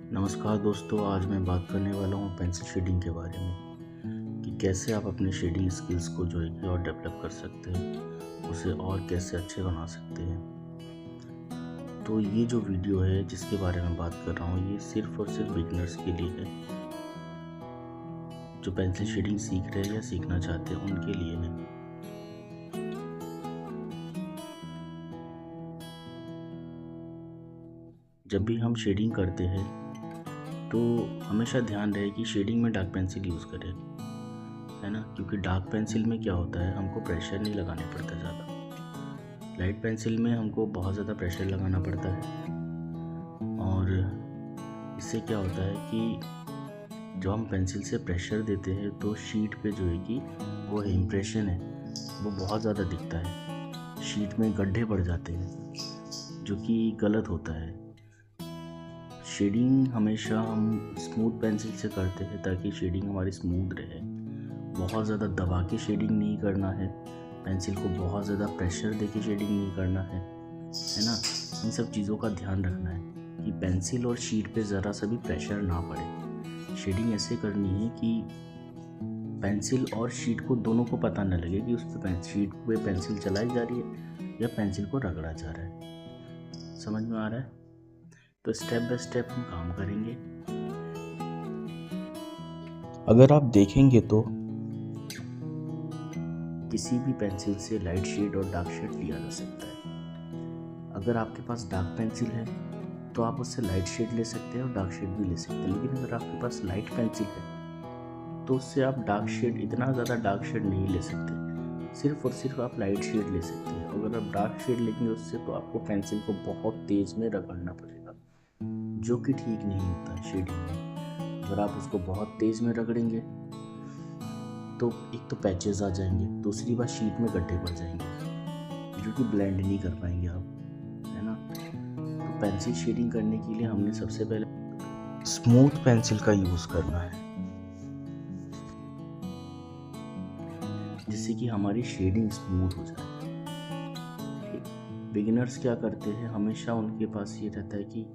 नमस्कार दोस्तों, आज मैं बात करने वाला हूँ पेंसिल शेडिंग के बारे में कि कैसे आप अपने शेडिंग स्किल्स को जो है कि और डेवलप कर सकते हैं, उसे और कैसे अच्छे बना सकते हैं। तो ये जो वीडियो है जिसके बारे में बात कर रहा हूँ, ये सिर्फ और सिर्फ बिगिनर्स के लिए है। जो पेंसिल शेडिंग सीख रहे हैं या सीखना चाहते हैं उनके लिए है। जब भी हम शेडिंग करते हैं तो हमेशा ध्यान रहे कि शेडिंग में डार्क पेंसिल यूज़ करें, है ना, क्योंकि डार्क पेंसिल में क्या होता है, हमको प्रेशर नहीं लगाने पड़ता ज़्यादा। लाइट पेंसिल में हमको बहुत ज़्यादा प्रेशर लगाना पड़ता है और इससे क्या होता है कि जब हम पेंसिल से प्रेशर देते हैं तो शीट पे जो है कि वो इम्प्रेशन है वो बहुत ज़्यादा दिखता है। शीट में गड्ढे पड़ जाते हैं जो कि गलत होता है। शेडिंग हमेशा हम स्मूथ पेंसिल से करते हैं ताकि शेडिंग हमारी स्मूथ रहे। बहुत ज़्यादा दबा के शेडिंग नहीं करना है, पेंसिल को बहुत ज़्यादा प्रेशर देके शेडिंग नहीं करना है ना। इन सब चीज़ों का ध्यान रखना है कि पेंसिल और शीट पे ज़रा सा भी प्रेशर ना पड़े। शेडिंग ऐसे करनी है कि पेंसिल और शीट को दोनों को पता न लगे कि उस पर शीट पे पेंसिल चलाई जा रही है या पेंसिल को रगड़ा जा रहा है। समझ में आ रहा है? तो स्टेप बाय स्टेप हम काम करेंगे। अगर आप देखेंगे तो किसी भी पेंसिल से लाइट शेड और डार्क शेड लिया जा सकता है। अगर आपके पास डार्क पेंसिल है तो आप उससे लाइट शेड ले सकते हैं और डार्क शेड भी ले सकते हैं, लेकिन अगर आपके पास लाइट पेंसिल है तो उससे आप डार्क शेड, इतना ज़्यादा डार्क शेड नहीं ले सकते, सिर्फ और सिर्फ आप लाइट शेड ले सकते हैं। अगर आप डार्क शेड लेंगे उससे तो आपको पेंसिल को बहुत तेज़ में रगड़ना पड़ेगा, जो कि ठीक नहीं होता शेडिंग में। अगर आप उसको बहुत तेज़ में रगड़ेंगे तो एक तो पैचेस आ जाएंगे, दूसरी बात शीट में गड्ढे पड़ जाएंगे जो कि ब्लेंड नहीं कर पाएंगे आप, है ना। तो पेंसिल शेडिंग करने के लिए हमने सबसे पहले स्मूथ पेंसिल का यूज़ करना है, जिससे कि हमारी शेडिंग स्मूथ हो जाए। बिगिनर्स क्या करते हैं, हमेशा उनके पास ये रहता है कि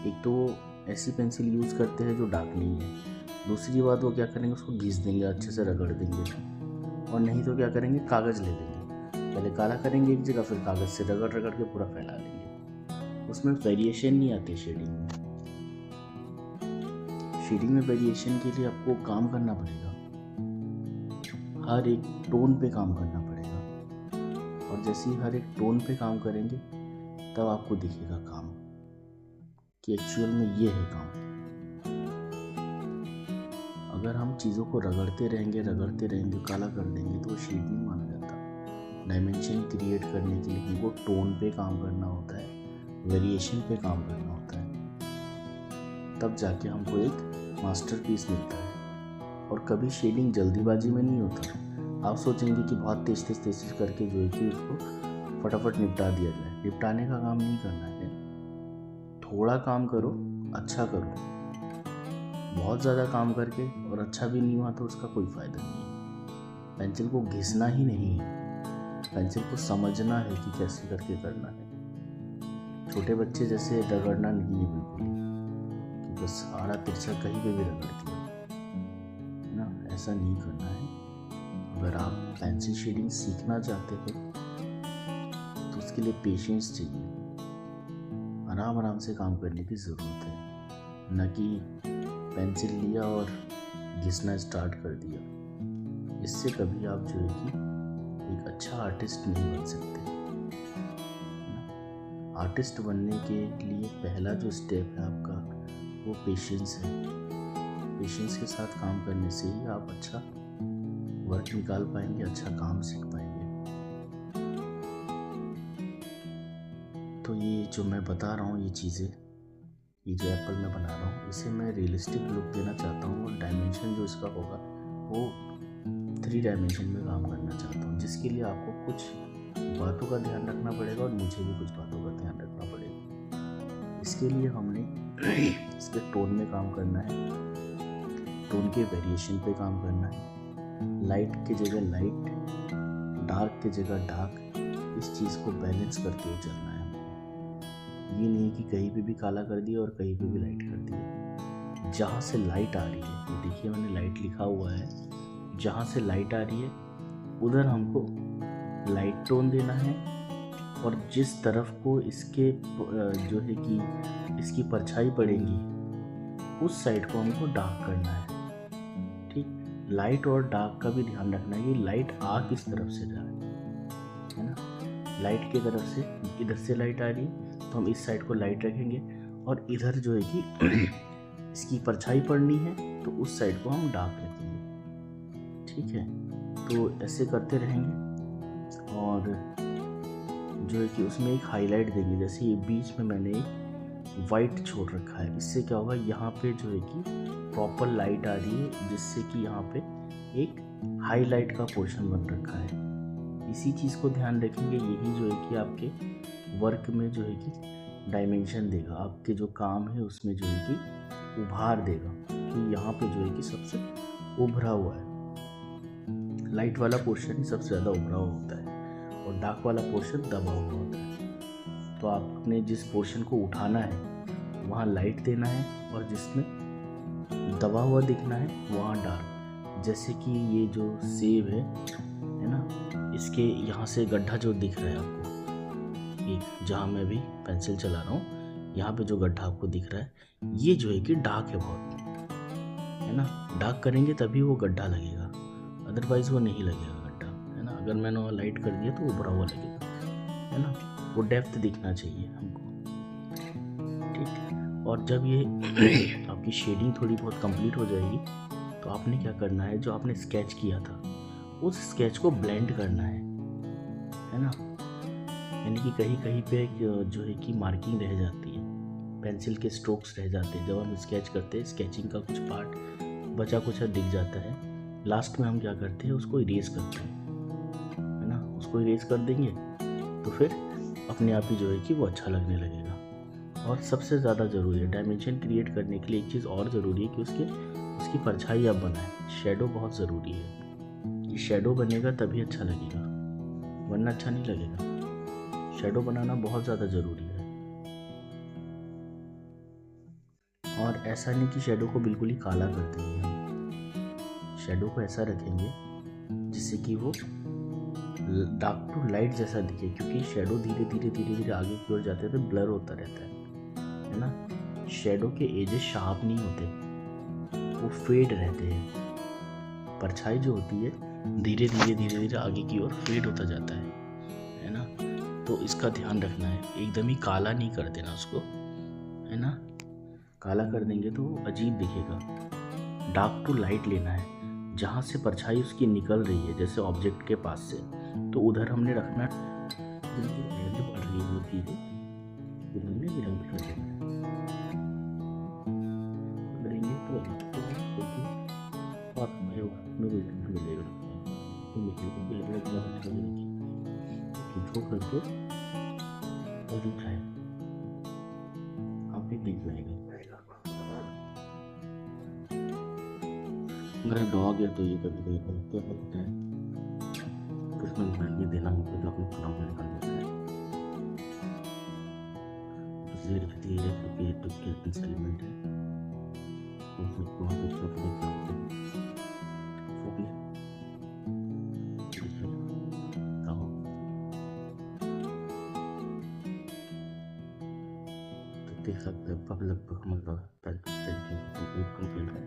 एक तो वो ऐसी पेंसिल यूज़ करते हैं जो डार्क नहीं है, दूसरी बात वो क्या करेंगे, उसको घिस देंगे, अच्छे से रगड़ देंगे, और नहीं तो क्या करेंगे, कागज़ ले लेंगे, पहले काला करेंगे एक जगह, फिर कागज़ से रगड़ रगड़ के पूरा फैला लेंगे। उसमें वेरिएशन नहीं आती शेडिंग में। शेडिंग में वेरिएशन के लिए आपको काम करना पड़ेगा, हर एक टोन पे काम करना पड़ेगा, और जैसे ही हर एक टोन पे काम करेंगे तब आपको दिखेगा काम कि एक्चुअल में ये है काम। अगर हम चीज़ों को रगड़ते रहेंगे काला कर देंगे तो वो शेड नहीं माना जाता। डायमेंशन क्रिएट करने के लिए हमको टोन पे काम करना होता है, वेरिएशन पे काम करना होता है, तब जाके हमको एक मास्टरपीस मिलता है। और कभी शेडिंग जल्दीबाजी में नहीं होता। आप सोचेंगे कि बहुत तेज करके जो है कि उसको फटाफट निपटा दिया जाए, निपटाने का काम नहीं करना है। थोड़ा काम करो, अच्छा करो। बहुत ज़्यादा काम करके और अच्छा भी नहीं हुआ तो उसका कोई फ़ायदा नहीं है। पेंसिल को घिसना ही नहीं है, पेंसिल को समझना है कि कैसे करके करना है। छोटे बच्चे जैसे रगड़ना नहीं है बिल्कुल, कि बस आड़ा तिरछा कहीं पे भी रगड़ दिया, है ना, ऐसा नहीं करना है। अगर आप पेंसिल शेडिंग सीखना चाहते हैं तो उसके लिए पेशेंस चाहिए, आराम आराम से काम करने की ज़रूरत है, न कि पेंसिल लिया और घिसना स्टार्ट कर दिया। इससे कभी आप जो है कि एक अच्छा आर्टिस्ट नहीं बन सकते। आर्टिस्ट बनने के लिए पहला जो स्टेप है आपका वो पेशेंस है। पेशेंस के साथ काम करने से ही आप अच्छा वर्क निकाल पाएंगे, अच्छा काम सीख पाएंगे। तो ये जो मैं बता रहा हूँ, ये चीज़ें, ये जो एप्पल मैं बना रहा हूँ, इसे मैं रियलिस्टिक लुक देना चाहता हूँ, और डायमेंशन जो इसका होगा वो 3 डायमेंशन में काम करना चाहता हूँ, जिसके लिए आपको कुछ बातों का ध्यान रखना पड़ेगा और मुझे भी कुछ बातों का ध्यान रखना पड़ेगा। इसके लिए हमने इसके टोन में काम करना है, टोन के वेरिएशन पे काम करना है, लाइट की जगह लाइट, डार्क की जगह डार्क, इस चीज़ को बैलेंस करके चलना है। ये नहीं कि कहीं पे भी काला कर दिया और कहीं पे भी लाइट कर दिया। जहाँ से लाइट आ रही है, ये देखिए मैंने लाइट लिखा हुआ है, जहाँ से लाइट आ रही है उधर हमको लाइट टोन देना है, और जिस तरफ को इसके जो है कि इसकी परछाई पड़ेगी उस साइड को हमको डार्क करना है। ठीक, लाइट और डार्क का भी ध्यान रखना है कि लाइट आ किस तरफ से रहा है ना। लाइट की तरफ से, इधर से लाइट आ रही है तो हम इस साइड को लाइट रखेंगे, और इधर जो है कि इसकी परछाई पड़नी है तो उस साइड को हम डार्क रखेंगे। ठीक है, तो ऐसे करते रहेंगे, और जो है कि उसमें एक हाईलाइट देंगे। जैसे ये बीच में मैंने एक वाइट छोड़ रखा है, इससे क्या होगा, यहाँ पे जो है कि प्रॉपर लाइट आ रही है, जिससे कि यहाँ पे एक हाईलाइट का पोर्शन बन रखा है। इसी चीज़ को ध्यान रखेंगे, यही जो है कि आपके वर्क में जो है कि डायमेंशन देगा, आपके जो काम है उसमें जो है कि उभार देगा, कि यहाँ पे जो है कि सबसे उभरा हुआ है। लाइट वाला पोर्शन ही सबसे ज़्यादा उभरा हुआ होता है और डार्क वाला पोर्शन दबा हुआ होता है। तो आपने जिस पोर्शन को उठाना है वहाँ लाइट देना है, और जिसमें दबा हुआ दिखना है वहाँ डार्क। जैसे कि ये जो सेब है ना, इसके यहाँ से गड्ढा जो दिख रहा है आपको, एक जहाँ मैं भी पेंसिल चला रहा हूँ, यहाँ पे जो गड्ढा आपको दिख रहा है, ये जो है कि डार्क है बहुत, है ना। डार्क करेंगे तभी वो गड्ढा लगेगा, अदरवाइज वो नहीं लगेगा गड्ढा, है ना। अगर मैंने वहाँ लाइट कर दिया तो उभरा हुआ लगेगा, है ना। वो डेप्थ दिखना चाहिए हमको। ठीक, और जब ये आपकी शेडिंग थोड़ी बहुत कंप्लीट हो जाएगी तो आपने क्या करना है, जो आपने स्केच किया था उस स्केच को ब्लेंड करना है ना। यानी कि कहीं कहीं पे जो है कि मार्किंग रह जाती है, पेंसिल के स्ट्रोक्स रह जाते हैं। जब हम स्केच करते हैं, स्केचिंग का कुछ पार्ट बचा कुछ दिख जाता है, लास्ट में हम क्या करते हैं, उसको इरेज करते हैं, है ना। उसको इरेज कर देंगे तो फिर अपने आप ही जो है कि वो अच्छा लगने लगेगा। और सबसे ज़्यादा ज़रूरी है डायमेंशन क्रिएट करने के लिए एक चीज़ और ज़रूरी है कि उसकी परछाई आप बनाएं। शेडो बहुत ज़रूरी है, ये शेडो बनेगा तभी अच्छा लगेगा, वरना अच्छा नहीं लगेगा। शेडो बनाना बहुत ज़्यादा ज़रूरी है। और ऐसा नहीं कि शेडो को बिल्कुल ही काला कर देंगे, हम शेडो को ऐसा रखेंगे जिससे कि वो डार्क टू लाइट जैसा दिखे, क्योंकि शेडो धीरे धीरे धीरे धीरे आगे की ओर जाते हैं तो ब्लर होता रहता है ना। शेडो के एजेस शार्प नहीं होते, वो फेड रहते हैं। परछाई जो होती है धीरे धीरे धीरे धीरे आगे की ओर फेड होता जाता है ना। तो इसका ध्यान रखना है, एकदम ही काला नहीं कर देना उसको, है ना। काला कर देंगे तो अजीब दिखेगा। डार्क टू लाइट लेना है, जहाँ से परछाई उसकी निकल रही है, जैसे ऑब्जेक्ट के पास से, तो उधर हमने रखना। जो बढ़ रही होती है उधर में रंग कर देना करेंगे तो और मिलेगा करके और दिखाए आप भी दिख जाएगा। मेरा डॉग है तो ये कभी कभी लगता है उसमें ये देना होता है, जो अपने कलम में निकल जाता है। धीरे धीरे टुके एलिमेंट है उसको वहाँ पे अपने काम देख सकते हैं। लगभग मतलब पेंटिंग कंप्लीट है।